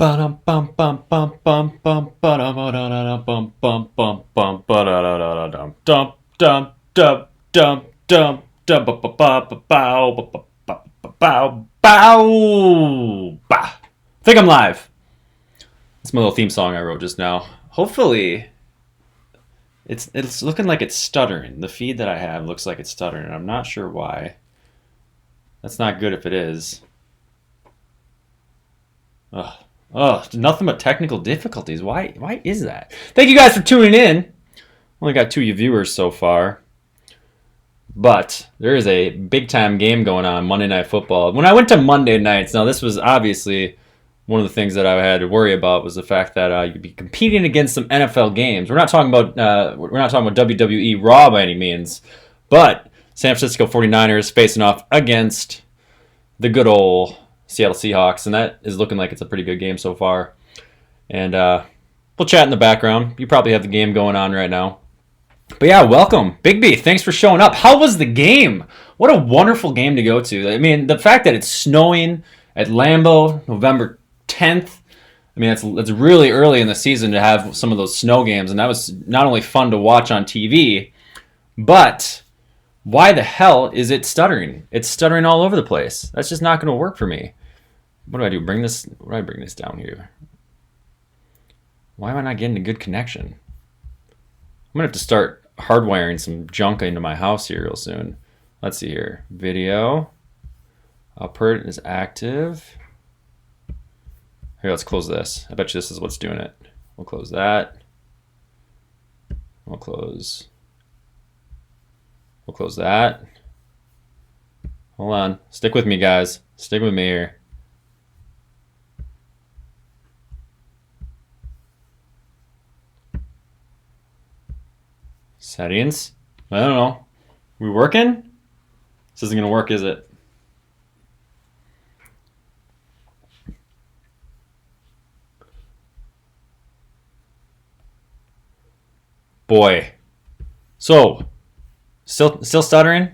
Bum bum bum bum bum bum bum bum bum bum bum dum dum dum dum dum dum dum ba ba ba bow ba ba bow bow ba. Think I'm live. It's my little theme song I wrote just now. Hopefully, it's looking like it's stuttering. The feed that I have looks like it's stuttering. I'm not sure why. That's not good if it is. Ugh. Oh, nothing but technical difficulties. Why is that? Thank you guys for tuning in. Only got 2 viewers so far. But there is a big time game going on, Monday Night Football. When I went to Monday nights, now this was obviously one of the things that I had to worry about was the fact that you'd be competing against some NFL games. We're not talking about WWE Raw by any means, but San Francisco 49ers facing off against the good old Seattle Seahawks, and that is looking like it's a pretty good game so far. And we'll chat in the background. You probably have the game going on right now. But yeah, welcome. Big B, thanks for showing up. How was the game? What a wonderful game to go to. I mean, the fact that it's snowing at Lambeau November 10th, I mean, it's really early in the season to have some of those snow games, and that was not only fun to watch on TV, but why the hell is it stuttering? It's stuttering all over the place. That's just not going to work for me. What do I do? What do I bring this down here? Why am I not getting a good connection? I'm going to have to start hardwiring some junk into my house here real soon. Let's see here. Video. Output is active. Here, let's close this. I bet you this is what's doing it. We'll close that. We'll close that. Hold on. Stick with me, guys. Stick with me here. Settings. I don't know. We working? This isn't going to work, is it? Boy. So, still stuttering?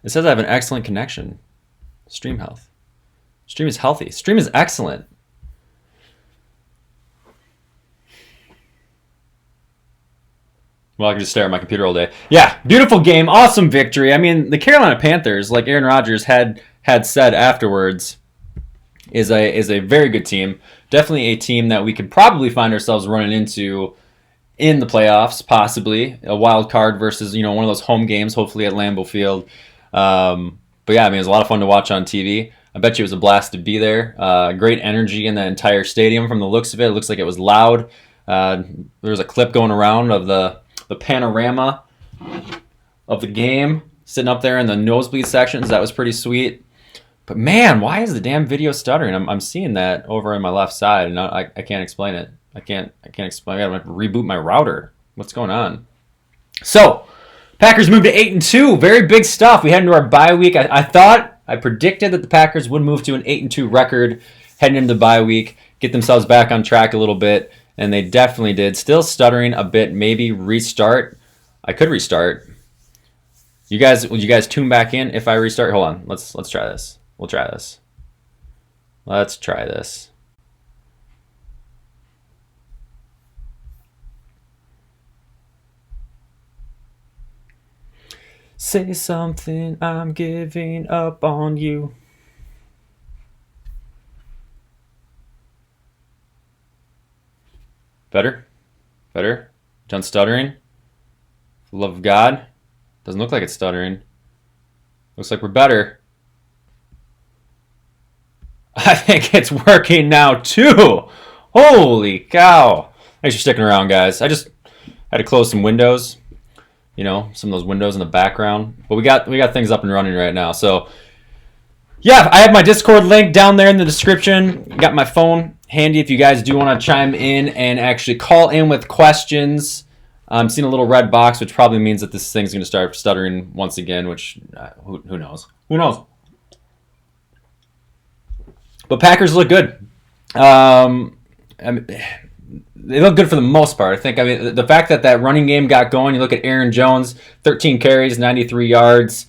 It says I have an excellent connection. Stream health. Stream is healthy. Stream is excellent. Well, I can just stare at my computer all day. Yeah, beautiful game, awesome victory. I mean, the Carolina Panthers, like Aaron Rodgers had said afterwards, is a very good team. Definitely a team that we could probably find ourselves running into in the playoffs, possibly a wild card versus one of those home games, hopefully at Lambeau Field. But yeah, I mean, it was a lot of fun to watch on TV. I bet you it was a blast to be there. Great energy in the entire stadium from the looks of it. It looks like it was loud. There's a clip going around of the panorama of the game, sitting up there in the nosebleed sections. That was pretty sweet. But man, why is the damn video stuttering? I'm seeing that over on my left side, and I can't explain it. I can't explain it. I'm going to reboot my router. What's going on? So, Packers moved to 8-2. Very big stuff. We head into our bye week. I predicted that the Packers would move to an 8-2 record heading into the bye week, get themselves back on track a little bit, and they definitely did. Still stuttering a bit. Maybe restart. I could restart. Would you guys tune back in if I restart? Hold on. Let's try this. We'll try this. Let's try this. Say something, I'm giving up on you. Better? Better? Done stuttering? For the love of God? Doesn't look like it's stuttering. Looks like we're better. I think it's working now too. Holy cow. Thanks for sticking around, guys. I just had to close some windows. Some of those windows in the background. But we got things up and running right now. So, yeah, I have my Discord link down there in the description. Got my phone handy if you guys do want to chime in and actually call in with questions. I'm seeing a little red box, which probably means that this thing's going to start stuttering once again, which who knows? Who knows? But Packers look good. They look good for the most part. I mean, the fact that running game got going, you look at Aaron Jones, 13 carries, 93 yards.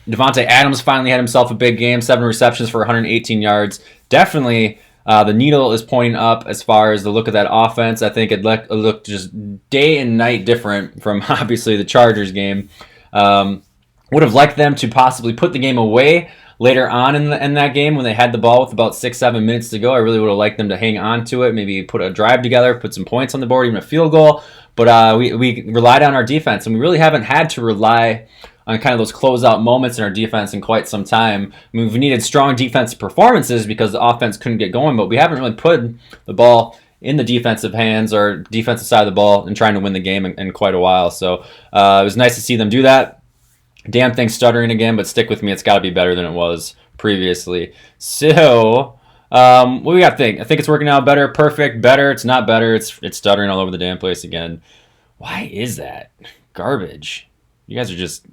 Devontae Adams finally had himself a big game, 7 receptions for 118 yards. Definitely the needle is pointing up as far as the look of that offense. I think it looked just day and night different from obviously the Chargers game. Would have liked them to possibly put the game away later on in that game when they had the ball with about 6-7 minutes to go. I really would have liked them to hang on to it, maybe put a drive together, put some points on the board, even a field goal. But we relied on our defense, and we really haven't had to rely on kind of those closeout moments in our defense in quite some time. I mean, we've needed strong defensive performances because the offense couldn't get going, but we haven't really put the ball in the defensive hands or defensive side of the ball and trying to win the game in quite a while. So it was nice to see them do that. Damn thing stuttering again, but stick with me. It's got to be better than it was previously. So, what do we got to think? I think it's working out better. Perfect. Better. It's not better. It's stuttering all over the damn place again. Why is that? Garbage. You guys are just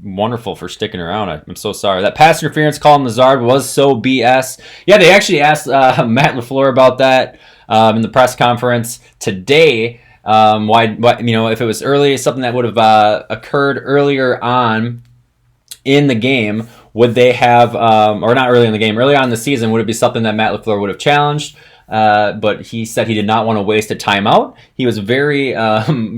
wonderful for sticking around. I'm so sorry. That pass interference call on Lazard was so BS. Yeah, they actually asked Matt LaFleur about that in the press conference today. Why, if it was early, something that would have occurred earlier on in the game, would they have, or not early in the game, early on in the season, would it be something that Matt LaFleur would have challenged? But he said he did not want to waste a timeout. He was very,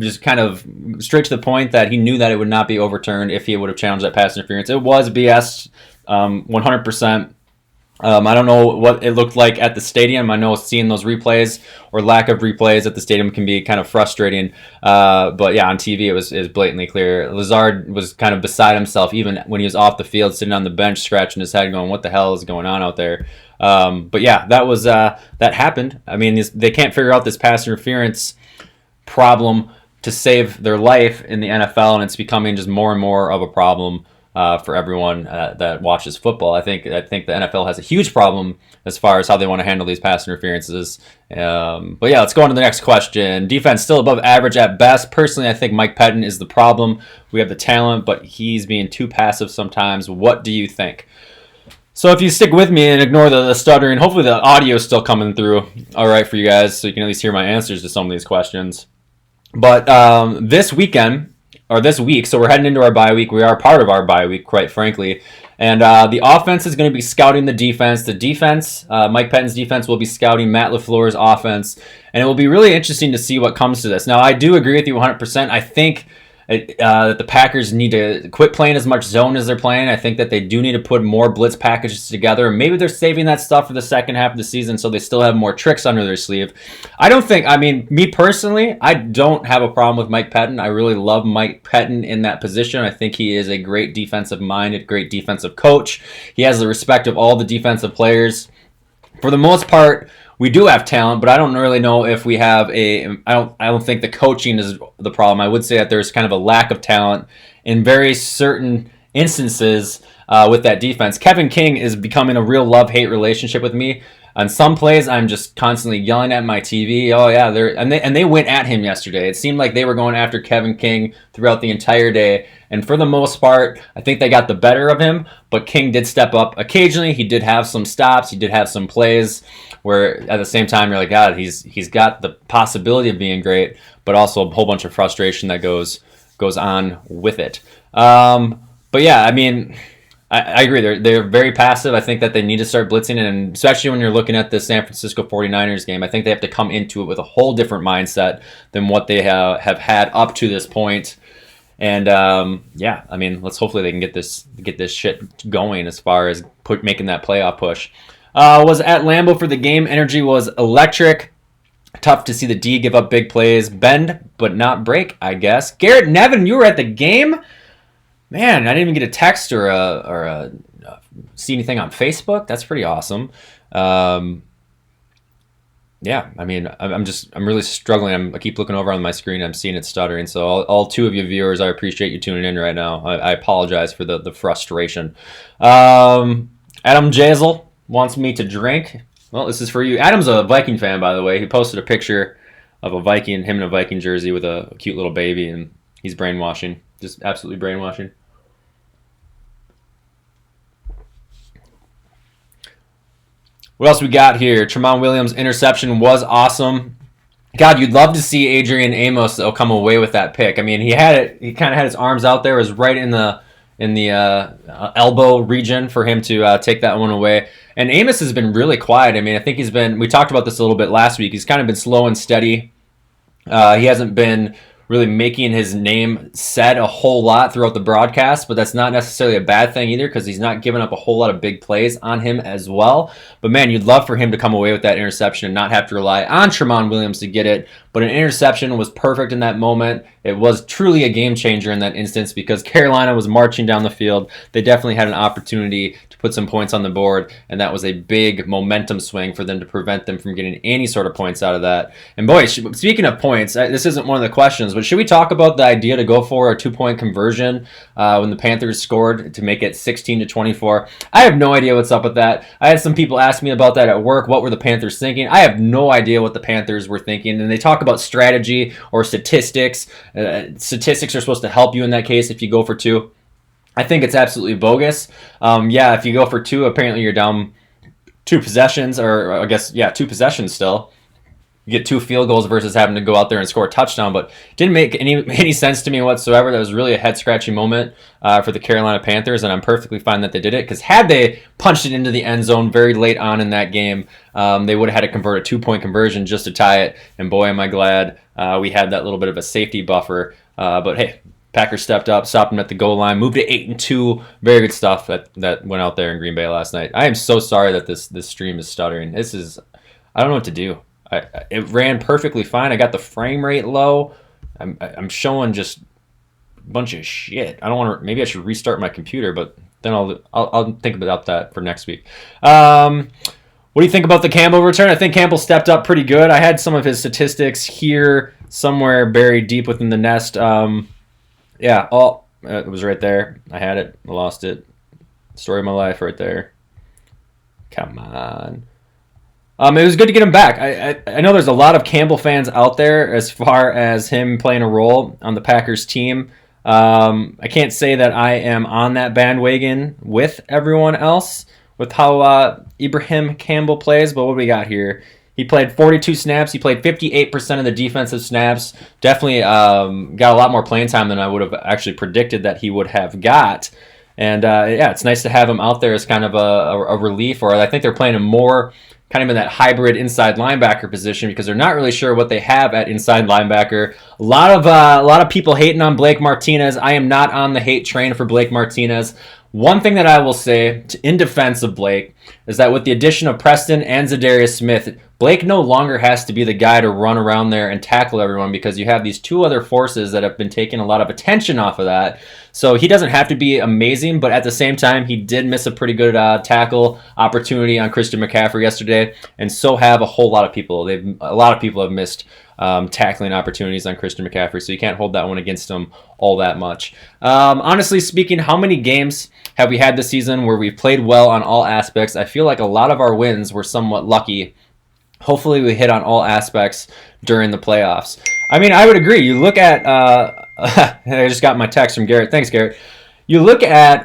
just kind of straight to the point that he knew that it would not be overturned if he would have challenged that pass interference. It was BS, 100%. I don't know what it looked like at the stadium. I know seeing those replays or lack of replays at the stadium can be kind of frustrating. But yeah, on TV it was blatantly clear. Lazard was kind of beside himself even when he was off the field, sitting on the bench, scratching his head, going, "What the hell is going on out there?" But yeah, that was that happened. I mean, they can't figure out this pass interference problem to save their life in the NFL, and it's becoming just more and more of a problem for everyone that watches football. I think the NFL has a huge problem as far as how they want to handle these pass interferences. But yeah, let's go on to the next question. Defense still above average at best. Personally, I think Mike Pettin is the problem. We have the talent, but he's being too passive sometimes. What do you think? So if you stick with me and ignore the stuttering, hopefully the audio is still coming through all right for you guys, so you can at least hear my answers to some of these questions. But this weekend, or this week, so we're heading into our bye week. We are part of our bye week, quite frankly. And the offense is going to be scouting the defense. The defense, Mike Pettin's defense, will be scouting Matt LaFleur's offense. And it will be really interesting to see what comes to this. Now, I do agree with you 100%. I think that the Packers need to quit playing as much zone as they're playing. I think that they do need to put more blitz packages together. Maybe they're saving that stuff for the second half of the season so they still have more tricks under their sleeve. Me personally, I don't have a problem with Mike Pettin. I really love Mike Pettin in that position. I think he is a great defensive minded, great defensive coach. He has the respect of all the defensive players. For the most part, we do have talent, but I don't really know if we have I don't think the coaching is the problem. I would say that there's kind of a lack of talent in very certain instances with that defense. Kevin King is becoming a real love-hate relationship with me. On some plays, I'm just constantly yelling at my TV. Oh yeah, they went at him yesterday. It seemed like they were going after Kevin King throughout the entire day. And for the most part, I think they got the better of him. But King did step up occasionally. He did have some stops. He did have some plays where at the same time you're like, God, he's got the possibility of being great, but also a whole bunch of frustration that goes on with it. But yeah, I mean, I agree. They're very passive. I think that they need to start blitzing, and especially when you're looking at the San Francisco 49ers game, I think they have to come into it with a whole different mindset than what they have had up to this point. And yeah, I mean, hopefully they can get this shit going as far as making that playoff push. Was at Lambeau for the game. Energy was electric. Tough to see the D give up big plays. Bend, but not break, I guess. Garrett Nevin, you were at the game? Man, I didn't even get a text or see anything on Facebook. That's pretty awesome. Yeah, I mean, I'm really struggling. I keep looking over on my screen. I'm seeing it stuttering. So all two of you viewers, I appreciate you tuning in right now. I apologize for the frustration. Adam Jazel wants me to drink. Well, this is for you. Adam's a Viking fan, by the way. He posted a picture of him in a Viking jersey with a cute little baby, and he's brainwashing. Just absolutely brainwashing. What else we got here? Tramon Williams' interception was awesome. God, you'd love to see Adrian Amos though come away with that pick. I mean, he kind of had his arms out there. It was right in the in the elbow region for him to take that one away. And Amos has been really quiet. I mean, I think we talked about this a little bit last week. He's kind of been slow and steady. He hasn't been really making his name said a whole lot throughout the broadcast, but that's not necessarily a bad thing either because he's not giving up a whole lot of big plays on him as well. But man, you'd love for him to come away with that interception and not have to rely on Tramon Williams to get it. But an interception was perfect in that moment. It was truly a game changer in that instance because Carolina was marching down the field. They definitely had an opportunity to put some points on the board, and that was a big momentum swing for them to prevent them from getting any sort of points out of that. And boy, speaking of points, this isn't one of the questions, but should we talk about the idea to go for a 2-point conversion when the Panthers scored to make it 16-24? I have no idea what's up with that. I had some people ask me about that at work. What were the Panthers thinking? I have no idea what the Panthers were thinking. And they talk about strategy or statistics. Statistics are supposed to help you in that case if you go for 2. I think it's absolutely bogus. If you go for 2, apparently you're down 2 possessions, or I guess, 2 possessions still. You get 2 field goals versus having to go out there and score a touchdown, but it didn't make any sense to me whatsoever. That was really a head-scratching moment for the Carolina Panthers, and I'm perfectly fine that they did it, because had they punched it into the end zone very late on in that game, they would have had to convert a 2-point conversion just to tie it, and boy, am I glad we had that little bit of a safety buffer. But hey, Packers stepped up, stopped them at the goal line, moved to 8-2. Very good stuff that went out there in Green Bay last night. I am so sorry that this stream is stuttering. I don't know what to do. It ran perfectly fine. I got the frame rate low. I'm showing just a bunch of shit. I don't want to. Maybe I should restart my computer, but then I'll think about that for next week. What do you think about the Campbell return? I think Campbell stepped up pretty good. I had some of his statistics here somewhere buried deep within the nest. It was right there. I had it. I lost it. Story of my life right there. Come on. It was good to get him back. I know there's a lot of Campbell fans out there as far as him playing a role on the Packers team. I can't say that I am on that bandwagon with everyone else with how Ibrahim Campbell plays, but what do we got here? He played 42 snaps. He played 58% of the defensive snaps. Definitely got a lot more playing time than I would have actually predicted that he would have got. And it's nice to have him out there as kind of a relief, or I think they're playing him more kind of in that hybrid inside linebacker position because they're not really sure what they have at inside linebacker. A lot of people hating on Blake Martinez. I am not on the hate train for Blake Martinez. One thing that I will say in defense of Blake is that with the addition of Preston and Zadarius Smith, Blake no longer has to be the guy to run around there and tackle everyone because you have these 2 other forces that have been taking a lot of attention off of that. So he doesn't have to be amazing, but at the same time, he did miss a pretty good tackle opportunity on Christian McCaffrey yesterday, and so have a whole lot of people. A lot of people have missed tackling opportunities on Christian McCaffrey, so you can't hold that one against him all that much. Honestly speaking, how many games have we had this season where we've played well on all aspects? I feel like a lot of our wins were somewhat lucky. Hopefully we hit on all aspects during the playoffs. I mean, I would agree. You look at I just got my text from Garrett. Thanks, Garrett. You look at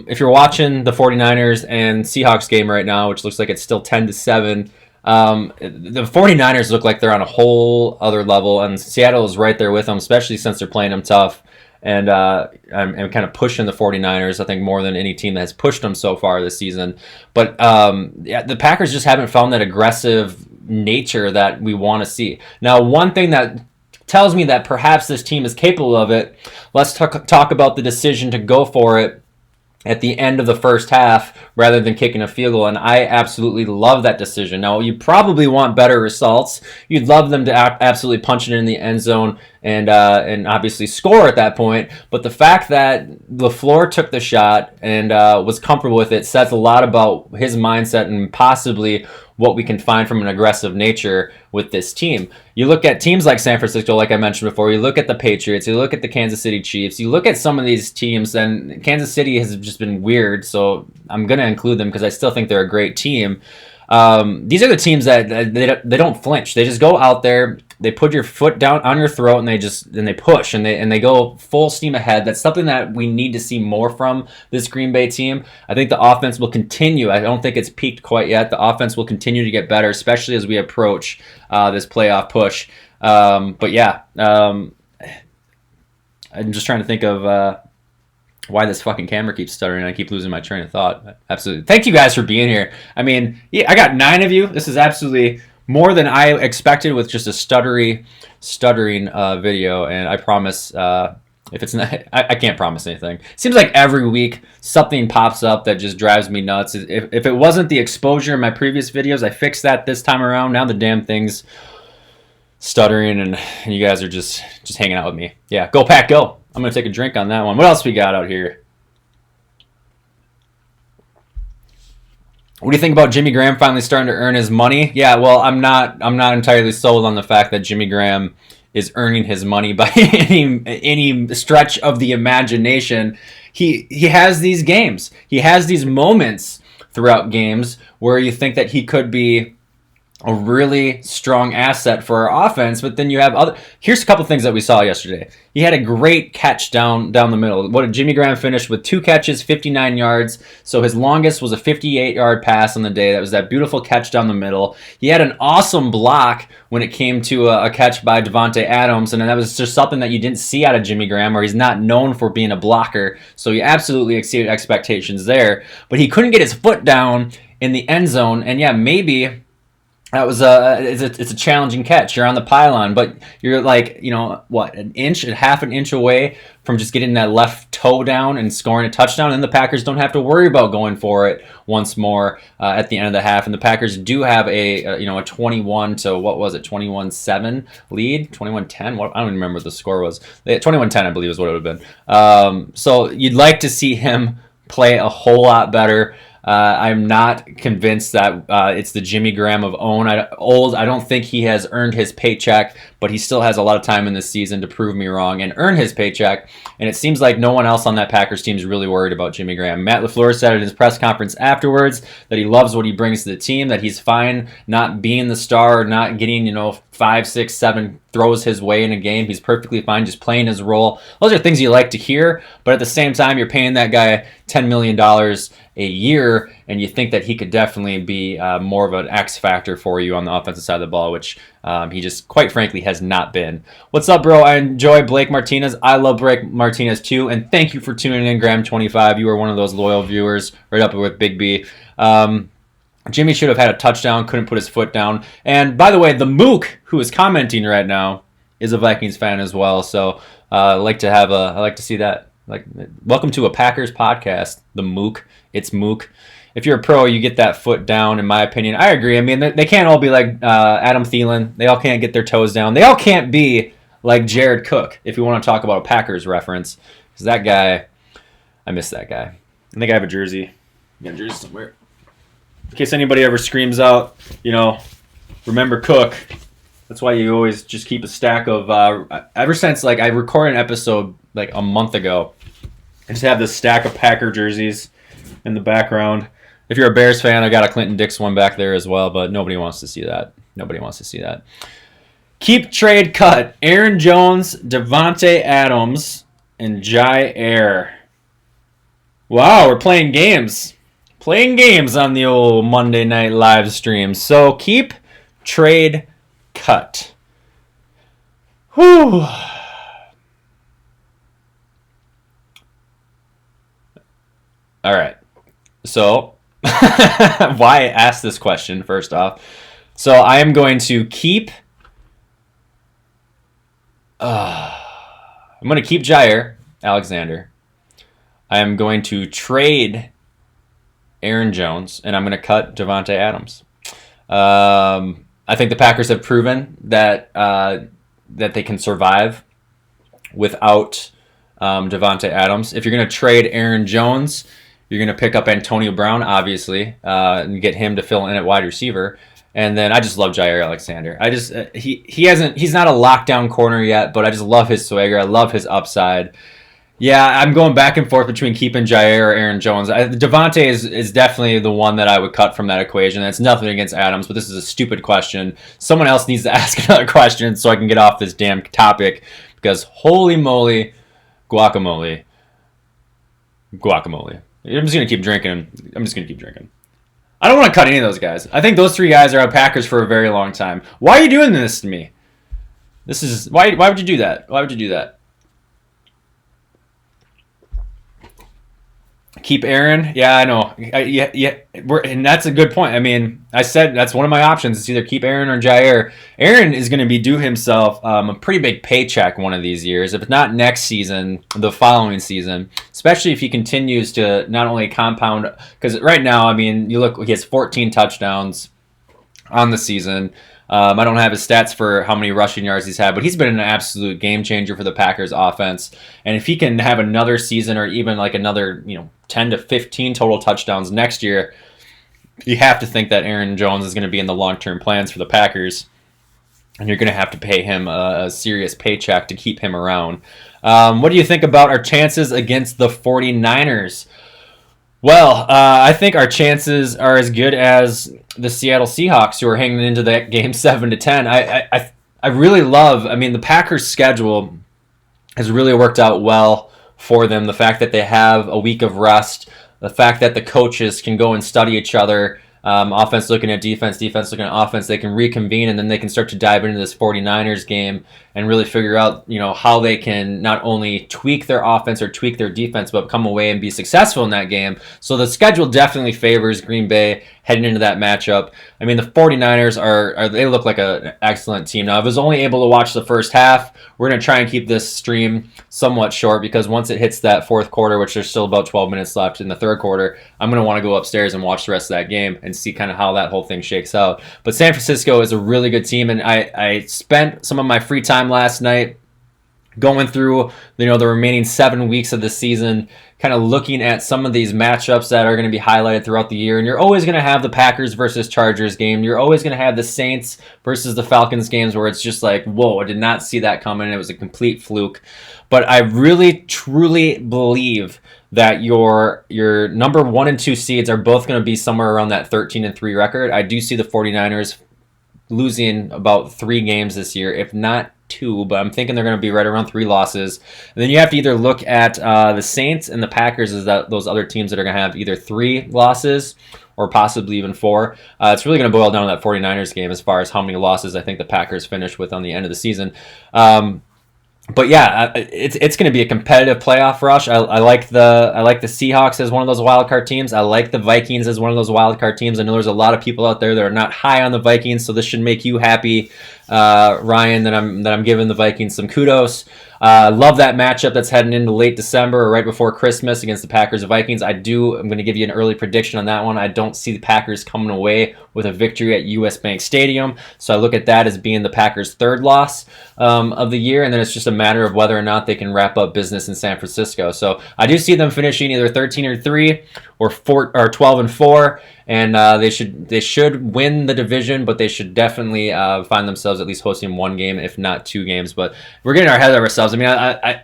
if you're watching the 49ers and Seahawks game right now, which looks like it's still 10-7. The 49ers look like they're on a whole other level, and Seattle is right there with them, especially since they're playing them tough. And I'm kind of pushing the 49ers, I think, more than any team that has pushed them so far this season. But the Packers just haven't found that aggressive nature that we want to see. Now, one thing that tells me that perhaps this team is capable of it, let's talk about the decision to go for it at the end of the first half rather than kicking a field goal, and I absolutely love that decision. Now, you probably want better results. You'd love them to absolutely punch it in the end zone and obviously score at that point, but the fact that LaFleur took the shot and was comfortable with it says a lot about his mindset and possibly what we can find from an aggressive nature with this team. You look at teams like San Francisco, like I mentioned before, you look at the Patriots, you look at the Kansas City Chiefs, you look at some of these teams, and Kansas City has just been weird, so I'm going to include them because I still think they're a great team. These are the teams that they don't flinch. They just go out there, they put your foot down on your throat, and they push and they go full steam ahead. That's something that we need to see more from this Green Bay team. I think the offense will continue. I don't think it's peaked quite yet. The offense will continue to get better, especially as we approach this playoff push. I'm just trying to think of why this fucking camera keeps stuttering and I keep losing my train of thought. Absolutely. Thank you guys for being here. I mean, yeah, I got 9 of you. This is absolutely more than I expected with just a stuttering video, and I promise if it's not, I can't promise anything. Seems like every week something pops up that just drives me nuts. If it wasn't the exposure in my previous videos, I fixed that this time around. Now the damn thing's stuttering, and you guys are just hanging out with me. Yeah, go Pack, go. I'm going to take a drink on that one. What else we got out here? What do you think about Jimmy Graham finally starting to earn his money? Yeah, well, I'm not entirely sold on the fact that Jimmy Graham is earning his money by any stretch of the imagination. He has these games. He has these moments throughout games where you think that he could be a really strong asset for our offense, but then you have other. Here's a couple things that we saw yesterday. He had a great catch down the middle. What did Jimmy Graham finish with? 2 catches, 59 yards. So his longest was a 58-yard pass on the day. That was that beautiful catch down the middle. He had an awesome block when it came to a catch by Davante Adams, and that was just something that you didn't see out of Jimmy Graham, or he's not known for being a blocker. So he absolutely exceeded expectations there. But he couldn't get his foot down in the end zone, and yeah, maybe that was it's a challenging catch. You're on the pylon, but you're like, what, half an inch away from just getting that left toe down and scoring a touchdown. And the Packers don't have to worry about going for it once more at the end of the half. And the Packers do have a 21-7 lead, 21-10. What, I don't even remember what the score was. 21-10, I believe, is what it would have been. So you'd like to see him play a whole lot better. I'm not convinced that it's the Jimmy Graham of old. I don't think he has earned his paycheck, but he still has a lot of time in this season to prove me wrong and earn his paycheck. And it seems like no one else on that Packers team is really worried about Jimmy Graham. Matt LaFleur said in his press conference afterwards that he loves what he brings to the team, that he's fine not being the star, not getting 5, 6, 7 throws his way in a game. He's perfectly fine just playing his role. Those are things you like to hear, but at the same time, you're paying that guy $10 million a year, and you think that he could definitely be more of an X factor for you on the offensive side of the ball, which he just, quite frankly, has not been. What's up, bro? I enjoy Blake Martinez. I love Blake Martinez, too, and thank you for tuning in, Graham25. You are one of those loyal viewers, right up with Big B. Jimmy should have had a touchdown, couldn't put his foot down. And by the way, the Mook, who is commenting right now, is a Vikings fan as well. So I like to see that. Welcome to a Packers podcast, the Mook. It's Mook. If you're a pro, you get that foot down, in my opinion. I agree. I mean, they can't all be like Adam Thielen. They all can't get their toes down. They all can't be like Jared Cook, if you want to talk about a Packers reference. Because that guy, I miss that guy. I think I have a jersey. I got a jersey somewhere. In case anybody ever screams out, remember Cook. That's why you always just keep a stack of, ever since I recorded an episode a month ago, I just have this stack of Packer jerseys in the background. If you're a Bears fan, I got a Clinton Dix one back there as well, but nobody wants to see that. Nobody wants to see that. Keep trade cut. Aaron Jones, Davante Adams, and Jair. Wow, we're playing games. Playing games on the old Monday night live stream. So keep trade cut. Whew. All right. So why I asked this question first off. So I am going to keep Jair Alexander. I am going to trade Aaron Jones, and I'm going to cut Davante Adams. I think the Packers have proven that they can survive without Davante Adams. If you're going to trade Aaron Jones, you're going to pick up Antonio Brown, obviously, and get him to fill in at wide receiver. And then I just love Jair Alexander. He's not a lockdown corner yet, but I just love his swagger. I love his upside. Yeah, I'm going back and forth between keeping Jair or Aaron Jones. Davante is definitely the one that I would cut from that equation. That's nothing against Adams, but this is a stupid question. Someone else needs to ask another question so I can get off this damn topic, because holy moly, guacamole. I'm just going to keep drinking. I don't want to cut any of those guys. I think those 3 guys are Packers for a very long time. Why are you doing this to me? Why would you do that? Why would you do that? Keep Aaron. Yeah, I know. Yeah. And that's a good point. I mean, I said that's one of my options. It's either keep Aaron or Jair. Aaron is going to be due himself a pretty big paycheck one of these years. If not next season, the following season. Especially if he continues to not only compound. Because right now, I mean, you look, he has 14 touchdowns on the season. I don't have his stats for how many rushing yards he's had, but he's been an absolute game changer for the Packers offense. And if he can have another season or even like another, 10 to 15 total touchdowns next year, you have to think that Aaron Jones is going to be in the long-term plans for the Packers. And you're going to have to pay him a serious paycheck to keep him around. What do you think about our chances against the 49ers? Well, I think our chances are as good as the Seattle Seahawks, who are hanging into that game 7-10. I really love. I mean, the Packers' schedule has really worked out well for them. The fact that they have a week of rest, the fact that the coaches can go and study each other. Offense looking at defense looking at offense, they can reconvene and then they can start to dive into this 49ers game and really figure out, how they can not only tweak their offense or tweak their defense, but come away and be successful in that game. So the schedule definitely favors Green Bay heading into that matchup. I mean, the 49ers they look like an excellent team. Now, I was only able to watch the first half. We're going to try and keep this stream somewhat short because once it hits that fourth quarter, which there's still about 12 minutes left in the third quarter, I'm going to want to go upstairs and watch the rest of that game and see kind of how that whole thing shakes out. But San Francisco is a really good team, and I spent some of my free time last night going through the remaining 7 weeks of the season, kind of looking at some of these matchups that are going to be highlighted throughout the year. And you're always going to have the Packers versus Chargers game. You're always going to have the Saints versus the Falcons games where it's just like, whoa, I did not see that coming. It was a complete fluke. But I really, truly believe that your number 1 and 2 seeds are both going to be somewhere around that 13-3 record. I do see the 49ers losing about 3 games this year, if not 2, but I'm thinking they're going to be right around 3 losses. And then you have to either look at the Saints and the Packers as those other teams that are going to have either 3 losses or possibly even 4. It's really going to boil down to that 49ers game as far as how many losses I think the Packers finish with on the end of the season. But yeah, it's going to be a competitive playoff rush. I like the Seahawks as one of those wild card teams. I like the Vikings as one of those wild card teams. I know there's a lot of people out there that are not high on the Vikings, so this should make you happy, Ryan, that I'm giving the Vikings some kudos. Love that matchup that's heading into late December or right before Christmas against the Packers and Vikings. I'm going to give you an early prediction on that one. I don't see the Packers coming away with a victory at US Bank Stadium, so I look at that as being the Packers' 3rd loss of the year, and then it's just a matter of whether or not they can wrap up business in San Francisco. So I do see them finishing either 13-3 or 12-4, and they should win the division, but they should definitely find themselves at least hosting 1 game, if not 2 games. But we're getting ahead of ourselves. I mean,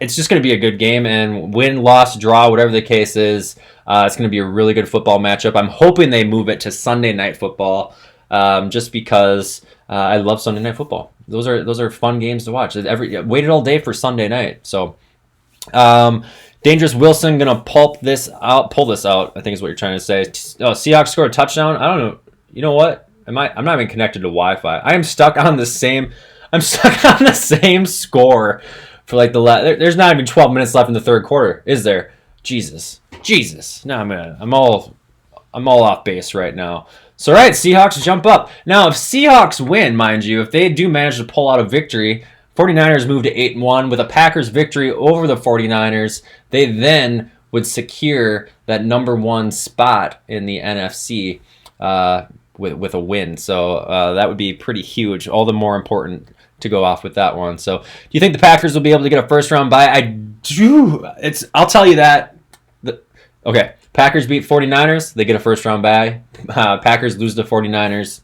it's just going to be a good game, and win, loss, draw, whatever the case is, it's going to be a really good football matchup. I'm hoping they move it to Sunday Night Football, just because I love Sunday Night Football. Those are fun games to watch. Waited all day for Sunday night, so. Dangerous Wilson gonna pull this out. I think is what you're trying to say. Seahawks scored a touchdown. I don't know. You know what? I'm not even connected to Wi-Fi. I am stuck on the same. I'm stuck on the same score for like there's not even 12 minutes left in the third quarter, is there? Jesus. No, I'm all off base right now. So right, Seahawks jump up. Now, if Seahawks win, mind you, if they do manage to pull out a victory, 49ers move to 8-1 with a Packers victory over the 49ers. They then would secure that number 1 spot in the NFC with a win. So that would be pretty huge. All the more important to go off with that one. So do you think the Packers will be able to get a first-round bye? I do. I'll tell you that. Okay, Packers beat 49ers. They get a first-round bye. Packers lose to 49ers.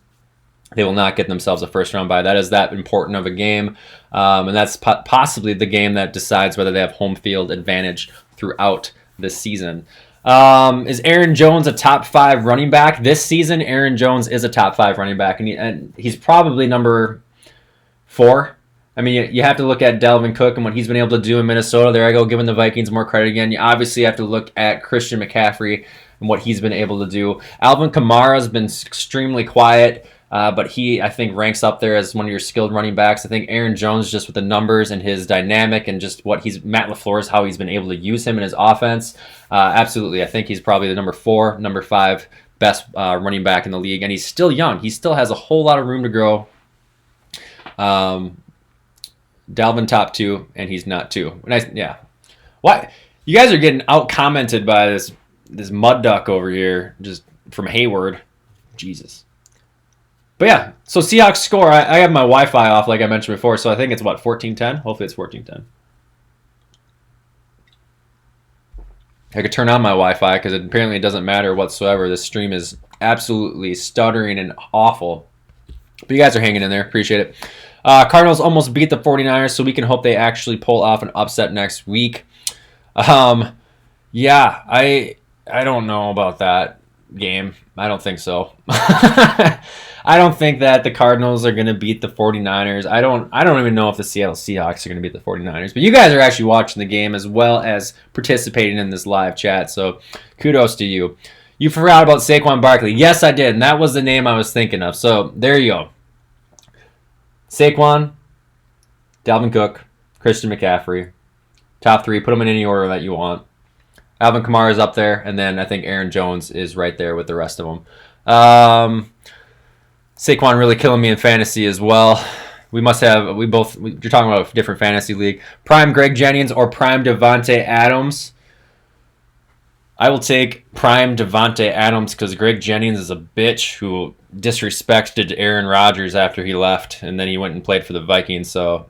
They will not get themselves a first-round bye. That is that important of a game. And that's possibly the game that decides whether they have home field advantage throughout the season. Is Aaron Jones a top 5 running back? This season, Aaron Jones is a top 5 running back, and he's probably number 4. I mean, you have to look at Dalvin Cook and what he's been able to do in Minnesota. There I go, giving the Vikings more credit again. You obviously have to look at Christian McCaffrey and what he's been able to do. Alvin Kamara has been extremely quiet. but he, I think, ranks up there as one of your skilled running backs. I think Aaron Jones, just with the numbers and his dynamic and just what Matt LaFleur's, how he's been able to use him in his offense. Absolutely. I think he's probably the number 4, number 5 best running back in the league, and he's still young. He still has a whole lot of room to grow. Dalvin top 2, and he's not 2. Nice, yeah. Why you guys are getting out commented by this mud duck over here, just from Hayward. Jesus. But yeah, so Seahawks score. I have my Wi-Fi off, like I mentioned before, so I think it's what, 14:10. Hopefully it's 14:10. I could turn on my Wi-Fi because apparently it doesn't matter whatsoever. This stream is absolutely stuttering and awful. But you guys are hanging in there. Appreciate it. Cardinals almost beat the 49ers, so we can hope they actually pull off an upset next week. Yeah, I don't know about that game. I don't think so. I don't think that the Cardinals are going to beat the 49ers. I don't even know if the Seattle Seahawks are going to beat the 49ers. But you guys are actually watching the game as well as participating in this live chat, so kudos to you. You forgot about Saquon Barkley. Yes, I did, and that was the name I was thinking of. So there you go. Saquon, Dalvin Cook, Christian McCaffrey. Top 3, put them in any order that you want. Alvin Kamara is up there, and then I think Aaron Jones is right there with the rest of them. Saquon really killing me in fantasy as well. You're talking about a different fantasy league. Prime Greg Jennings or Prime Devontae Adams. I will take Prime Devontae Adams because Greg Jennings is a bitch who disrespected Aaron Rodgers after he left, and then he went and played for the Vikings. So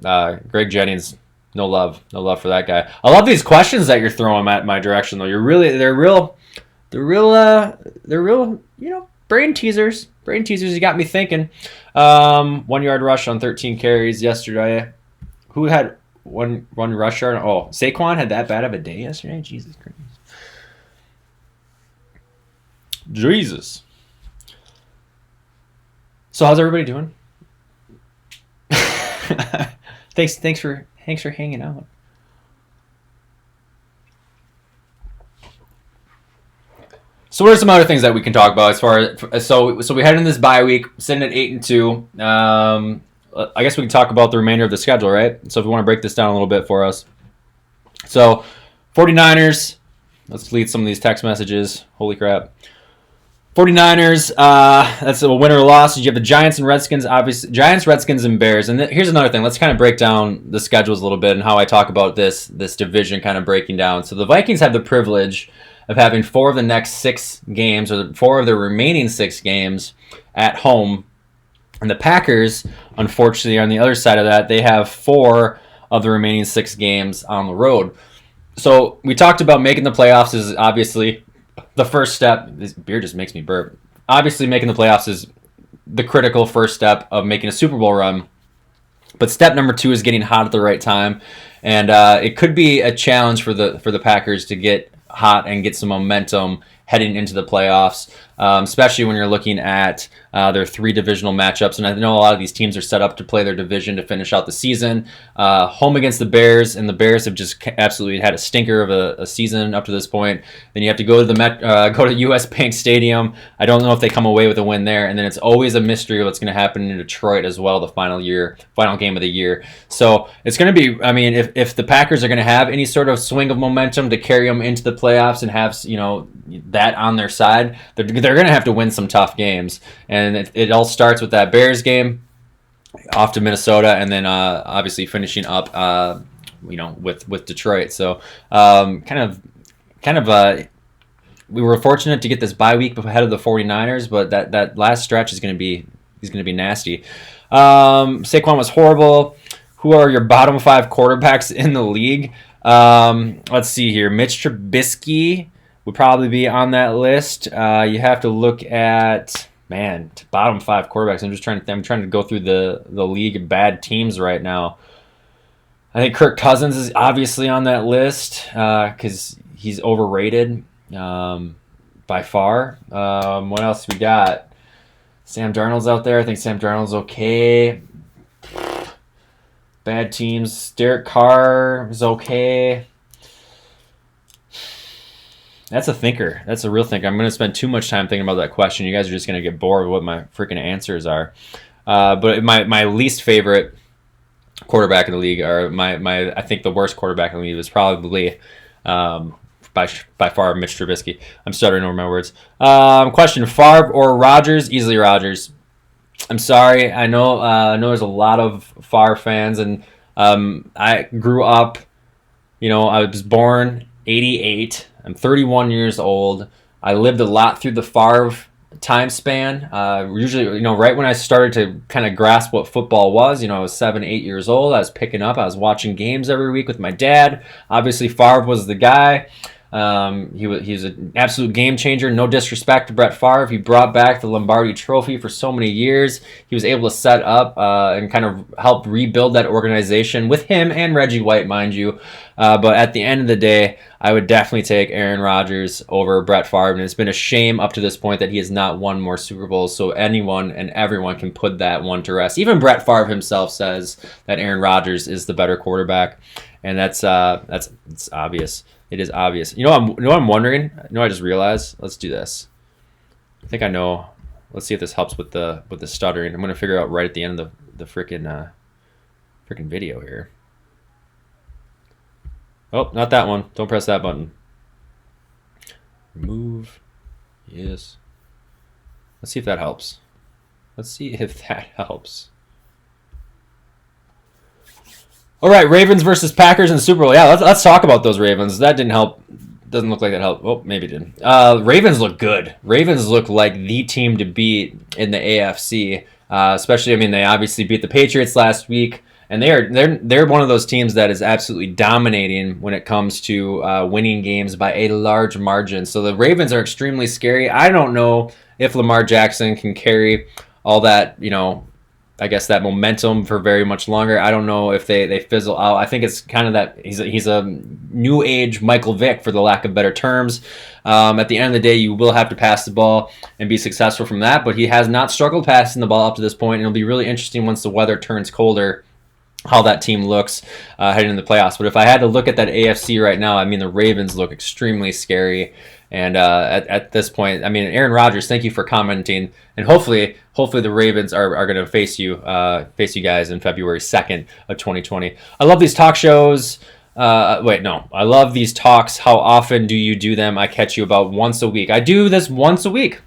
Greg Jennings, no love for that guy. I love these questions that you're throwing at my direction, though. They're real, brain teasers. You got me thinking. 1 yard rush on 13 carries yesterday. Who had one rush yard? Oh, Saquon had that bad of a day yesterday? Jesus Christ. Jesus. So how's everybody doing? Thanks for hanging out. So what are some other things that we can talk about as far as so we head in this bye week, sitting at 8-2. I guess we can talk about the remainder of the schedule, right? So if we want to break this down a little bit for us. So 49ers, let's delete some of these text messages. Holy crap. 49ers, that's a winner or loss. You have the Giants and Redskins, obviously. Giants, Redskins, and Bears. And here's another thing. Let's kind of break down the schedules a little bit and how I talk about this division kind of breaking down. So the Vikings have the privilege of having 4 of the next 6 games, or 4 of the remaining 6 games at home. And the Packers, unfortunately, on the other side of that, they have 4 of the remaining 6 games on the road. So we talked about making the playoffs is obviously the first step. This beer just makes me burp. Obviously, making the playoffs is the critical first step of making a Super Bowl run. But step number 2 is getting hot at the right time. And it could be a challenge for the Packers to get hot and get some momentum heading into the playoffs, especially when you're looking at their 3 divisional matchups. And I know a lot of these teams are set up to play their division to finish out the season. Home against the Bears, and the Bears have just absolutely had a stinker of a season up to this point. Then you have to go to US Bank Stadium. I don't know if they come away with a win there. And then it's always a mystery what's going to happen in Detroit as well, the final game of the year. So it's going to be, I mean, if the Packers are going to have any sort of swing of momentum to carry them into the playoffs and have, that on their side, they're going to have to win some tough games. And it all starts with that Bears game off to Minnesota, and then obviously finishing up, with Detroit. So we were fortunate to get this bye week ahead of the 49ers, but that last stretch is going to be nasty. Saquon was horrible. Who are your bottom 5 quarterbacks in the league? Let's see here. Mitch Trubisky would probably be on that list. You have to look at bottom 5 quarterbacks. I'm trying to go through the league of bad teams right now. I think Kirk Cousins is obviously on that list because he's overrated by far. What else we got? Sam Darnold's out there. I think Sam Darnold's okay. Bad teams. Derek Carr is okay. That's a thinker. That's a real thinker. I'm going to spend too much time thinking about that question. You guys are just going to get bored with what my freaking answers are. But my least favorite quarterback in the league, or I think the worst quarterback in the league was probably by far Mitch Trubisky. I'm stuttering over my words. Question: Favre or Rodgers? Easily Rodgers. I'm sorry. I know there's a lot of Favre fans, and I grew up. I was born 88. I'm 31 years old. I lived a lot through the Favre time span. Usually, right when I started to kind of grasp what football was, I was 7, 8 years old. I was picking up. I was watching games every week with my dad. Obviously, Favre was the guy. He's an absolute game changer. No disrespect to Brett Favre. He brought back the Lombardi Trophy for so many years. He was able to set up and kind of help rebuild that organization with him and Reggie White, mind you. But at the end of the day, I would definitely take Aaron Rodgers over Brett Favre. And it's been a shame up to this point that he has not won more Super Bowls. So anyone and everyone can put that one to rest. Even Brett Favre himself says that Aaron Rodgers is the better quarterback. And it's obvious. It is obvious. I'm wondering? I just realized. Let's do this. I think I know. Let's see if this helps with the stuttering. I'm gonna figure out right at the end of the freaking video here. Oh, not that one. Don't press that button. Remove. Yes. Let's see if that helps. All right, Ravens versus Packers in the Super Bowl. Yeah, let's talk about those Ravens. That didn't help. Doesn't look like that helped. Oh, maybe it did. Ravens look good. Ravens look like the team to beat in the AFC. Especially, they obviously beat the Patriots last week, and they're one of those teams that is absolutely dominating when it comes to winning games by a large margin. So the Ravens are extremely scary. I don't know if Lamar Jackson can carry all that, I guess that momentum for very much longer. I don't know if they fizzle out. I think it's kind of that he's a new age Michael Vick, for the lack of better terms. At the end of the day, you will have to pass the ball and be successful from that, but he has not struggled passing the ball up to this point, and it'll be really interesting once the weather turns colder how that team looks heading into the playoffs. But if I had to look at that AFC right now, the Ravens look extremely scary. And at this point, Aaron Rodgers, thank you for commenting. And hopefully the Ravens are going to face you guys in February 2nd of 2020. I love these talk shows. I love these talks. How often do you do them? I catch you about once a week. I do this once a week.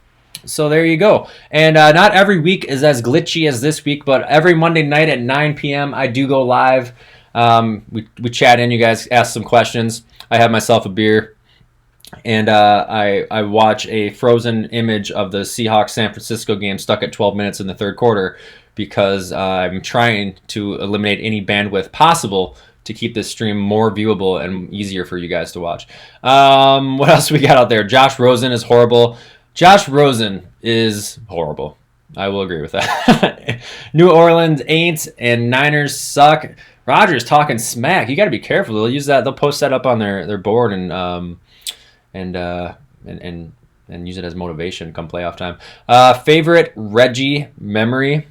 So there you go. And not every week is as glitchy as this week, but every Monday night at 9 p.m. I do go live. We chat in. You guys ask some questions. I have myself a beer. And I watch a frozen image of the Seahawks San Francisco game stuck at 12 minutes in the third quarter because I'm trying to eliminate any bandwidth possible to keep this stream more viewable and easier for you guys to watch. What else we got out there? Josh Rosen is horrible. Josh Rosen is horrible. I will agree with that. New Orleans ain't, and Niners suck. Rodgers talking smack. You got to be careful. They'll use that. They'll post that up on their board and use it as motivation come playoff time. Favorite Reggie memory?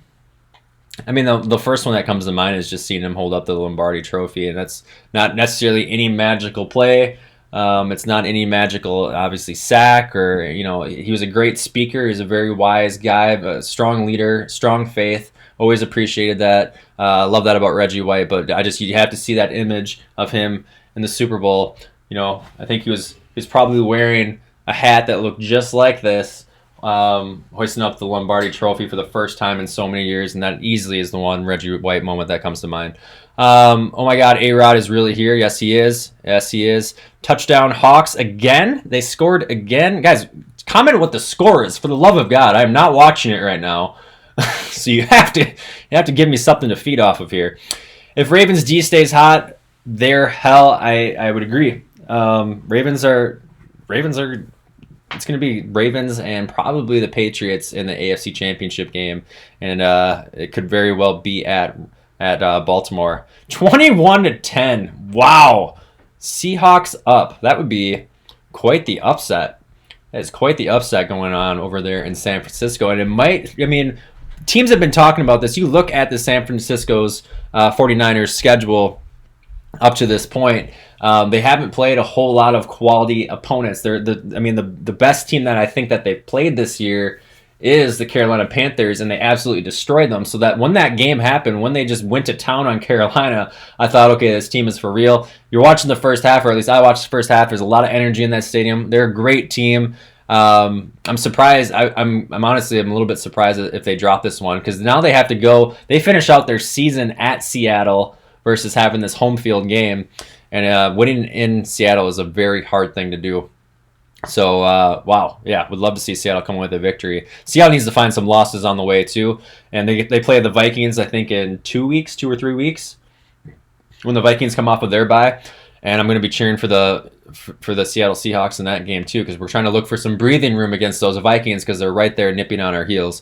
The first one that comes to mind is just seeing him hold up the Lombardi Trophy, and that's not necessarily any magical play. It's not any magical, obviously, sack or, he was a great speaker. He's a very wise guy, a strong leader, strong faith. Always appreciated that. Love that about Reggie White, but you have to see that image of him in the Super Bowl. I think he was probably wearing a hat that looked just like this, hoisting up the Lombardi Trophy for the first time in so many years, and that easily is the one Reggie White moment that comes to mind. Oh my God, A-Rod is really here. Yes, he is. Touchdown Hawks again. They scored again. Guys, comment what the score is. For the love of God, I'm not watching it right now, so you have to give me something to feed off of here. If Ravens D stays hot, they're hell. I would agree. Ravens are. It's going to be Ravens and probably the Patriots in the AFC Championship game, and it could very well be at Baltimore. 21-10. Wow, Seahawks up. That would be quite the upset. That is quite the upset going on over there in San Francisco, and it might. Teams have been talking about this. You look at the San Francisco's 49ers schedule up to this point. They haven't played a whole lot of quality opponents. The best team that I think that they've played this year is the Carolina Panthers, and they absolutely destroyed them. So that when that game happened, when they just went to town on Carolina, I thought, okay, this team is for real. You're watching the first half, or at least I watched the first half. There's a lot of energy in that stadium. They're a great team. I'm surprised. I'm honestly, I'm a little bit surprised if they drop this one, because now they have to go. They finish out their season at Seattle versus having this home field game, and winning in Seattle is a very hard thing to do. So, wow, yeah, would love to see Seattle come away with a victory. Seattle needs to find some losses on the way, too. And they play the Vikings, I think, in 2 or 3 weeks, when the Vikings come off of their bye. And I'm going to be cheering for the Seattle Seahawks in that game, too, because we're trying to look for some breathing room against those Vikings, because they're right there nipping on our heels.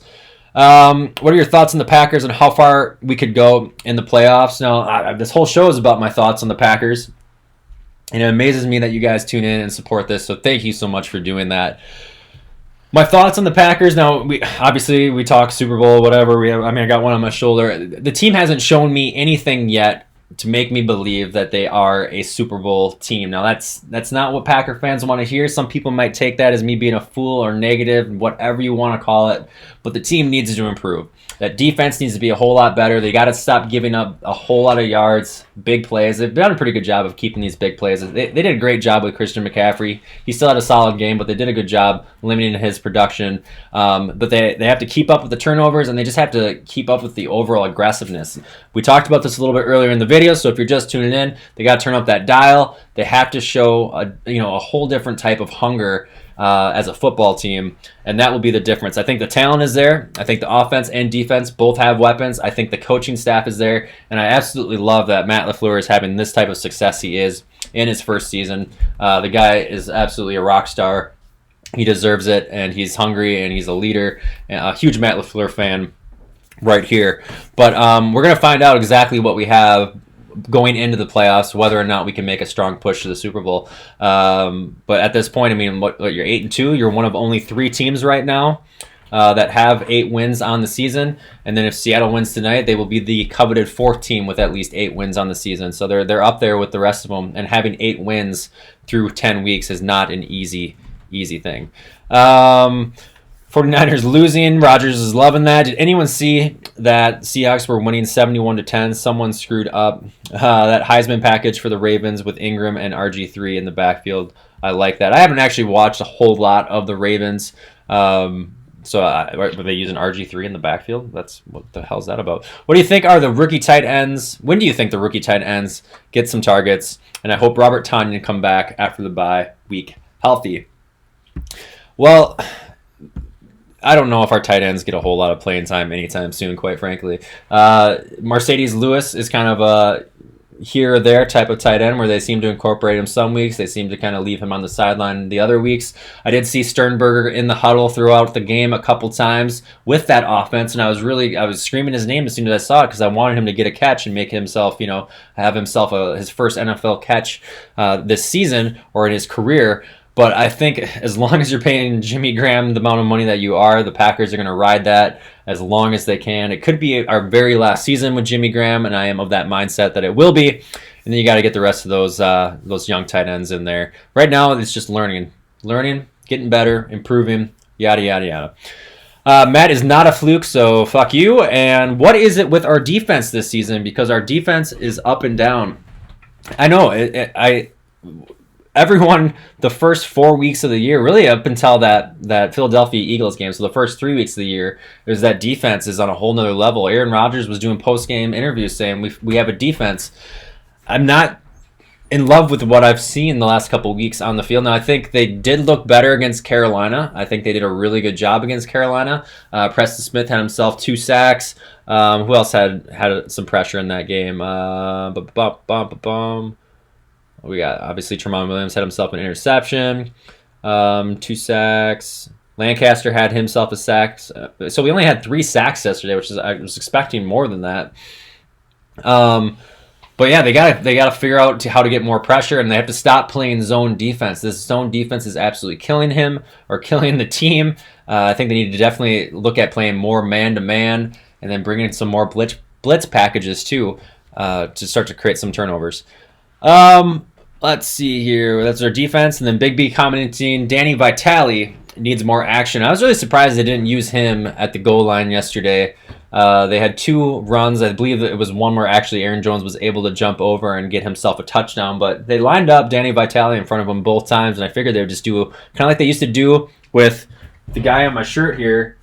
What are your thoughts on the Packers and how far we could go in the playoffs? Now, this whole show is about my thoughts on the Packers. And it amazes me that you guys tune in and support this, so thank you so much for doing that. My thoughts on the Packers. Now, we talk Super Bowl, whatever. I got one on my shoulder. The team hasn't shown me anything yet to make me believe that they are a Super Bowl team. Now, that's not what Packer fans want to hear. Some people might take that as me being a fool or negative, whatever you want to call it. But the team needs to improve. That defense needs to be a whole lot better. They got to stop giving up a whole lot of yards, big plays. They've done a pretty good job of keeping these big plays. They did a great job with Christian McCaffrey. He still had a solid game, but they did a good job limiting his production. But they have to keep up with the turnovers, and they just have to keep up with the overall aggressiveness. We talked about this a little bit earlier in the video, so if you're just tuning in, they got to turn up that dial. They have to show a whole different type of hunger as a football team, and that will be the difference. I think the talent is there. I think the offense and defense both have weapons. I think the coaching staff is there, and I absolutely love that Matt LaFleur is having this type of success he is in his first season. The guy is absolutely a rock star. He deserves it, and he's hungry, and he's a leader. A huge Matt LaFleur fan right here. But we're going to find out exactly what we have going into the playoffs, whether or not we can make a strong push to the Super Bowl. But at this point, you're 8-2. You're one of only 3 teams right now that have 8 wins on the season. And then if Seattle wins tonight, they will be the coveted 4th team with at least 8 wins on the season. So they're up there with the rest of them. And having 8 wins through 10 weeks is not an easy thing. 49ers losing. Rodgers is loving that. Did anyone see that Seahawks were winning 71-10? Someone screwed up that Heisman package for the Ravens with Ingram and RG3 in the backfield. I like that. I haven't actually watched a whole lot of the Ravens. Were they using RG3 in the backfield? What the hell's that about? What do you think are the rookie tight ends? When do you think the rookie tight ends get some targets? And I hope Robert Tonyan come back after the bye week healthy. Well, I don't know if our tight ends get a whole lot of playing time anytime soon, quite frankly. Mercedes Lewis is kind of a here or there type of tight end where they seem to incorporate him some weeks. They seem to kind of leave him on the sideline the other weeks. I did see Sternberger in the huddle throughout the game a couple times with that offense, and I was screaming his name as soon as I saw it because I wanted him to get a catch and make himself, have himself his first NFL catch this season or in his career. But I think as long as you're paying Jimmy Graham the amount of money that you are, the Packers are going to ride that as long as they can. It could be our very last season with Jimmy Graham, and I am of that mindset that it will be. And then you got to get the rest of those young tight ends in there. Right now, it's just learning, getting better, improving, yada, yada, yada. Matt is not a fluke, so fuck you. And what is it with our defense this season? Because our defense is up and down. I know, everyone, the first 4 weeks of the year, really up until that Philadelphia Eagles game, so the first 3 weeks of the year, is that defense is on a whole nother level. Aaron Rodgers was doing post-game interviews saying we have a defense. I'm not in love with what I've seen the last couple of weeks on the field. Now, I think they did look better against Carolina. I think they did a really good job against Carolina. Preston Smith had himself 2 sacks. Who else had some pressure in that game? We got, obviously, Tramon Williams had himself an interception, 2 sacks. Lancaster had himself a sack. So we only had 3 sacks yesterday, I was expecting more than that. But yeah, they gotta figure out how to get more pressure, and they have to stop playing zone defense. This zone defense is absolutely killing him or killing the team. I think they need to definitely look at playing more man-to-man and then bringing in some more blitz packages too to start to create some turnovers. Let's see here. That's our defense. And then Big B commenting, Danny Vitale needs more action. I was really surprised they didn't use him at the goal line yesterday. They had 2 runs. I believe that it was one where actually Aaron Jones was able to jump over and get himself a touchdown. But they lined up Danny Vitale in front of him both times, and I figured they would just do kind of like they used to do with the guy on my shirt here,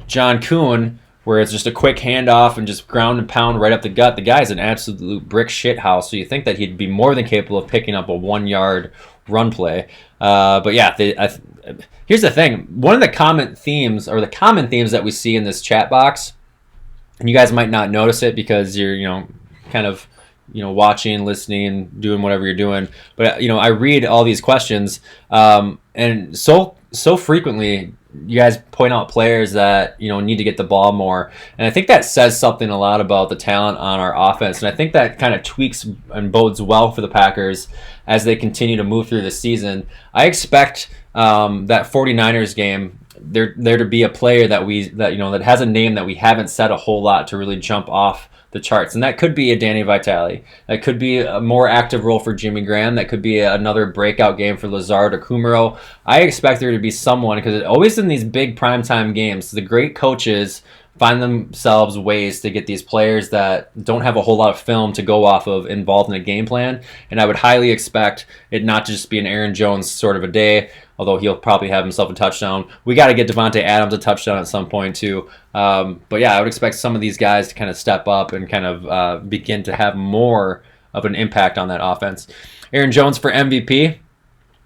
John Kuhn, where it's just a quick handoff and just ground and pound right up the gut. The guy's an absolute brick shit house, so you think that he'd be more than capable of picking up a 1-yard run play. But yeah, here's the thing. One of the common themes that we see in this chat box, and you guys might not notice it because you're, kind of, watching, listening, doing whatever you're doing. But, I read all these questions, and so frequently you guys point out players that, need to get the ball more. And I think that says something a lot about the talent on our offense. And I think that kind of tweaks and bodes well for the Packers as they continue to move through the season. I expect that 49ers game, there to be a player that has a name that we haven't said a whole lot to really jump off the charts, and that could be a Danny Vitale. That could be a more active role for Jimmy Graham. That could be another breakout game for Lazard or Kumaro. I expect there to be someone, because always in these big primetime games, the great coaches find themselves ways to get these players that don't have a whole lot of film to go off of involved in a game plan. And I would highly expect it not to just be an Aaron Jones sort of a day, although he'll probably have himself a touchdown. We got to get Devontae Adams a touchdown at some point too. But yeah, I would expect some of these guys to kind of step up and kind of begin to have more of an impact on that offense. Aaron Jones for MVP.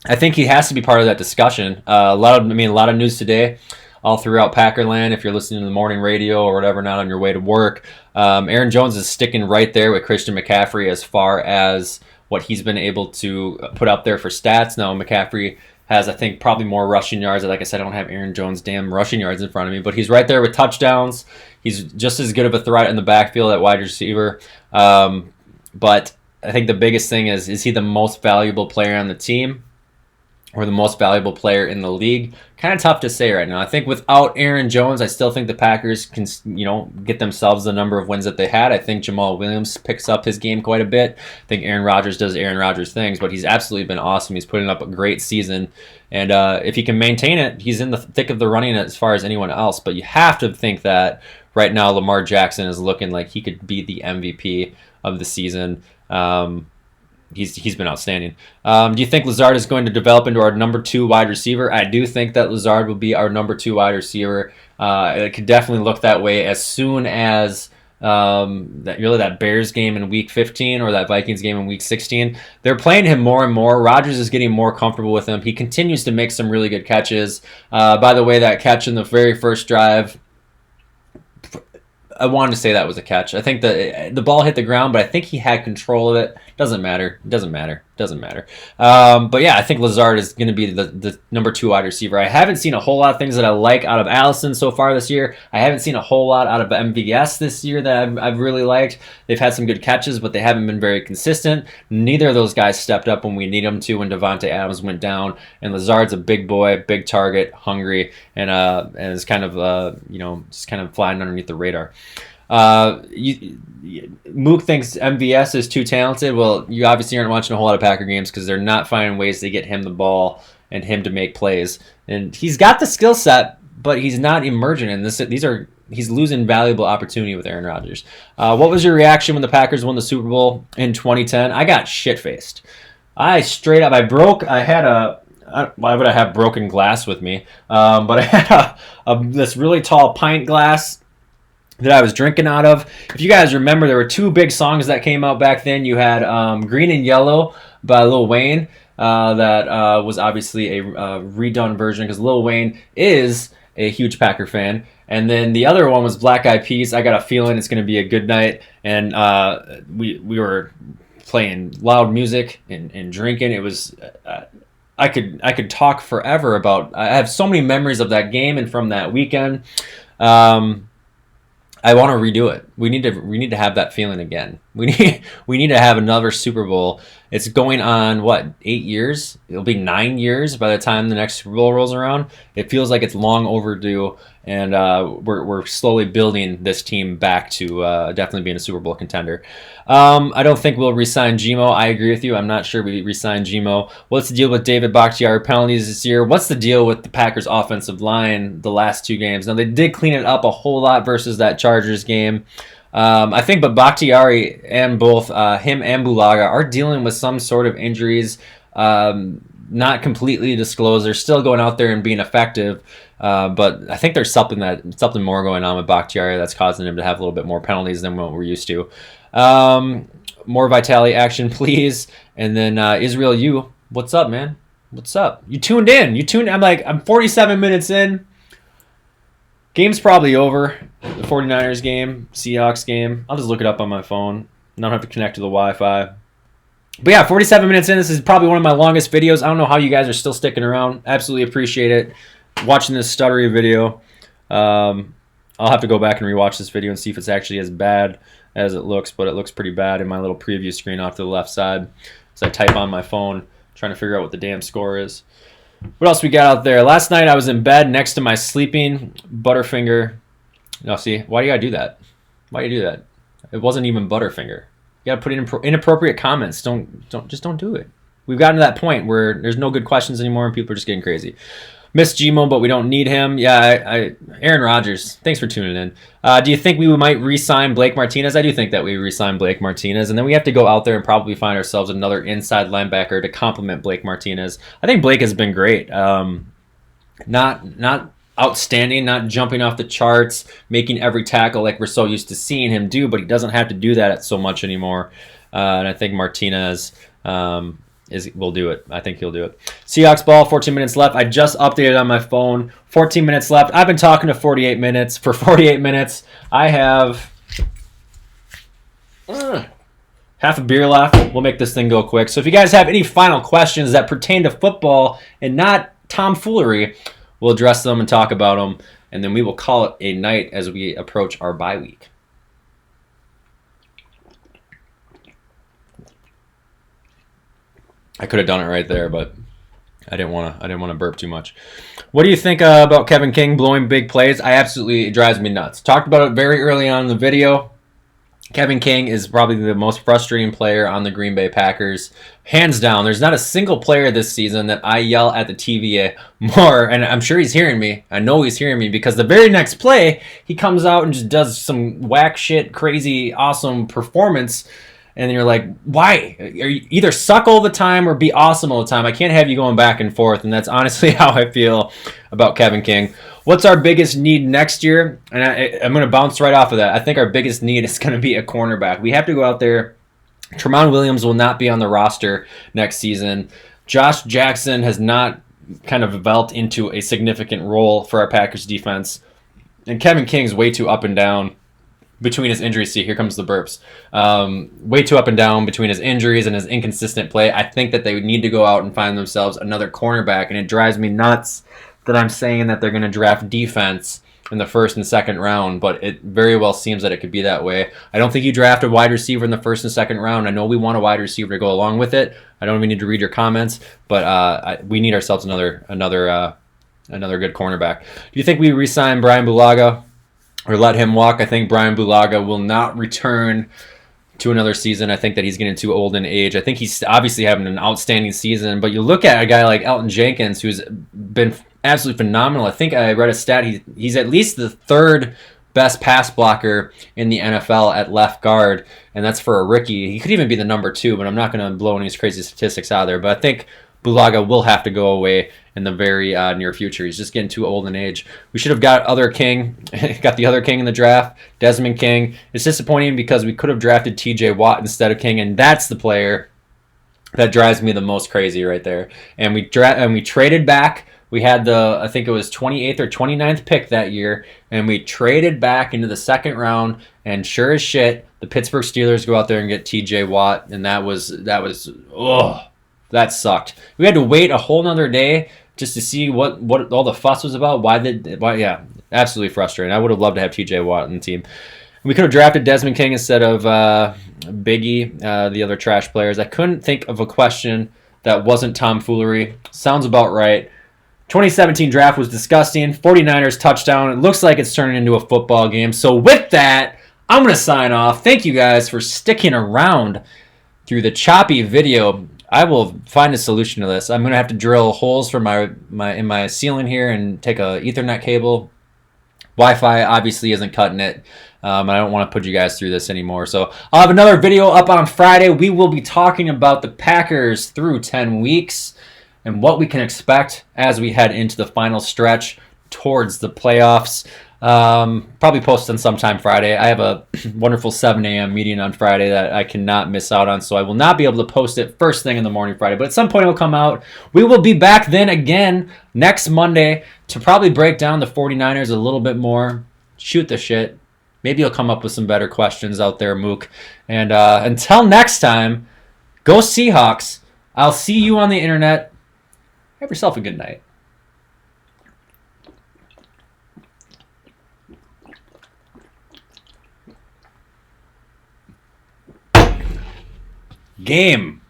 I think he has to be part of that discussion. A lot of news today all throughout Packerland. If you're listening to the morning radio or whatever, not on your way to work, Aaron Jones is sticking right there with Christian McCaffrey as far as what he's been able to put up there for stats. Now, McCaffrey has, I think, probably more rushing yards. Like I said, I don't have Aaron Jones' damn rushing yards in front of me, but he's right there with touchdowns. He's just as good of a threat in the backfield at wide receiver. But I think the biggest thing is he the most valuable player on the team or the most valuable player in the league? Kind of tough to say right now. I think without Aaron Jones, I still think the Packers can, get themselves the number of wins that they had. I think Jamal Williams picks up his game quite a bit. I think Aaron Rodgers does Aaron Rodgers things, but he's absolutely been awesome. He's putting up a great season. And if he can maintain it, he's in the thick of the running as far as anyone else. But you have to think that right now Lamar Jackson is looking like he could be the MVP of the season. He's been outstanding. Do you think Lazard is going to develop into our number 2 wide receiver? I do think that Lazard will be our number 2 wide receiver. It could definitely look that way as soon as that Bears game in Week 15 or that Vikings game in Week 16. They're playing him more and more. Rodgers is getting more comfortable with him. He continues to make some really good catches. By the way, that catch in the very first drive, I wanted to say that was a catch. I think the ball hit the ground, but I think he had control of it. Doesn't matter. But yeah, I think Lazard is going to be the number 2 wide receiver. I haven't seen a whole lot of things that I like out of Allison so far this year. I haven't seen a whole lot out of MVS this year that I've really liked. They've had some good catches, but they haven't been very consistent. Neither of those guys stepped up when we need them to when Devontae Adams went down. And Lazard's a big boy, big target, hungry, and is kind of just kind of flying underneath the radar. Mook thinks MVS is too talented. Well, you obviously aren't watching a whole lot of Packer games because they're not finding ways to get him the ball and him to make plays. And he's got the skill set, but he's not emerging in this. He's losing valuable opportunity with Aaron Rodgers. What was your reaction when the Packers won the Super Bowl in 2010? I got shit-faced. Why would I have broken glass with me? But I had this really tall pint glass that I was drinking out of. If you guys remember, there were 2 big songs that came out back then. You had Green and Yellow by Lil Wayne. That was obviously a redone version because Lil Wayne is a huge Packer fan. And then the other one was Black Eyed Peas. I got a feeling it's going to be a good night. And we were playing loud music and drinking. It was I could talk forever about. I have so many memories of that game and from that weekend. I want to redo it. we need to have that feeling again. We need to have another Super Bowl. It's going on what, 8 years? It'll be 9 years by the time the next Super Bowl rolls around. It feels like it's long overdue, and we're slowly building this team back to definitely being a Super Bowl contender. I don't think we'll re-sign Gmo. I agree with you. I'm not sure we re-sign Gmo. What's the deal with David Bakhtiari penalties this year? What's the deal with the Packers offensive line the last 2 games? Now, they did clean it up a whole lot versus that Chargers game. I think, but Bakhtiari and both him and Bulaga are dealing with some sort of injuries, not completely disclosed. They're still going out there and being effective, but I think there's something more going on with Bakhtiari that's causing him to have a little bit more penalties than what we're used to. More Vitali action, please. And then Israel, what's up, man? What's up? You tuned in. I'm 47 minutes in. Game's probably over. The 49ers game, Seahawks game. I'll just look it up on my phone. I don't have to connect to the Wi-Fi. But yeah, 47 minutes in. This is probably one of my longest videos. I don't know how you guys are still sticking around. Absolutely appreciate it. Watching this stuttery video. I'll have to go back and rewatch this video and see if it's actually as bad as it looks. But it looks pretty bad in my little preview screen off to the left side. So I type on my phone, trying to figure out what the damn score is. What else we got out there? Last night I was in bed next to my sleeping Butterfinger. No, see, why do you gotta do that? Why do you do that? It wasn't even Butterfinger. You gotta put in inappropriate comments. Don't do it. We've gotten to that point where there's no good questions anymore and people are just getting crazy. Miss Gmo, but we don't need him. Yeah, Aaron Rodgers, thanks for tuning in. Do you think we might re-sign Blake Martinez? I do think that we re-sign Blake Martinez, and then we have to go out there and probably find ourselves another inside linebacker to complement Blake Martinez. I think Blake has been great. Not outstanding, not jumping off the charts, making every tackle like we're so used to seeing him do, but he doesn't have to do that so much anymore. And I think Martinez will do it. I think he'll do it. Seahawks ball, 14 minutes left. I just updated on my phone. 14 minutes left. I've been talking to 48 minutes. For 48 minutes, I have half a beer left. We'll make this thing go quick. So if you guys have any final questions that pertain to football and not tomfoolery, we'll address them and talk about them, and then we will call it a night as we approach our bye week. I could have done it right there, but I didn't want to burp too much. What do you think about Kevin King blowing big plays? It drives me nuts. Talked about it very early on in the video. Kevin King is probably the most frustrating player on the Green Bay Packers. Hands down, there's not a single player this season that I yell at the TV more, and I'm sure he's hearing me. I know he's hearing me because the very next play, he comes out and just does some whack shit, crazy, awesome performance. And you're like, why? You either suck all the time or be awesome all the time. I can't have you going back and forth, and that's honestly how I feel about Kevin King. What's our biggest need next year? And I'm going to bounce right off of that. I think our biggest need is going to be a cornerback. We have to go out there. Tramon Williams will not be on the roster next season. Josh Jackson has not kind of developed into a significant role for our Packers defense. And Kevin King's way too up and down between his injuries. See, here comes the burps. Way too up and down between his injuries and his inconsistent play. I think that they would need to go out and find themselves another cornerback, and it drives me nuts that I'm saying that they're going to draft defense in the first and second round, but it very well seems that it could be that way. I don't think you draft a wide receiver in the first and second round. I know we want a wide receiver to go along with it. I don't even need to read your comments, but we need ourselves another good cornerback. Do you think we re-sign Brian Bulaga or let him walk? I think Brian Bulaga will not return to another season. I think that he's getting too old in age. I think he's obviously having an outstanding season, but you look at a guy like Elton Jenkins, who's been absolutely phenomenal. I think I read a stat. He's at least the third best pass blocker in the NFL at left guard, and that's for a rookie. He could even be the number 2, but I'm not going to blow any crazy statistics out there. But I think Bulaga will have to go away in the very near future. He's just getting too old in age. We should have got the other King in the draft, Desmond King. It's disappointing because we could have drafted TJ Watt instead of King, and that's the player that drives me the most crazy right there. And we traded back. We had I think it was 28th or 29th pick that year, and we traded back into the second round, and sure as shit, the Pittsburgh Steelers go out there and get TJ Watt, and that sucked. We had to wait a whole nother day just to see what all the fuss was about. Why? Yeah, absolutely frustrating. I would have loved to have TJ Watt on the team. We could have drafted Desmond King instead of Biggie, the other trash players. I couldn't think of a question that wasn't tomfoolery. Sounds about right. 2017 draft was disgusting. 49ers touchdown. It looks like it's turning into a football game. So with that, I'm going to sign off. Thank you guys for sticking around through the choppy video. I will find a solution to this. I'm going to have to drill holes for in my ceiling here and take a Ethernet cable. Wi-Fi obviously isn't cutting it. I don't want to put you guys through this anymore. So I'll have another video up on Friday. We will be talking about the Packers through 10 weeks and what we can expect as we head into the final stretch towards the playoffs. Probably posting sometime Friday. I have a wonderful 7 a.m. meeting on Friday that I cannot miss out on, so I will not be able to post it first thing in the morning Friday, but at some point it will come out. We will be back then again next Monday to probably break down the 49ers a little bit more, shoot the shit. Maybe you'll come up with some better questions out there, Mook. And until next time, go Seahawks. I'll see you on the internet. Have yourself a good night. Game.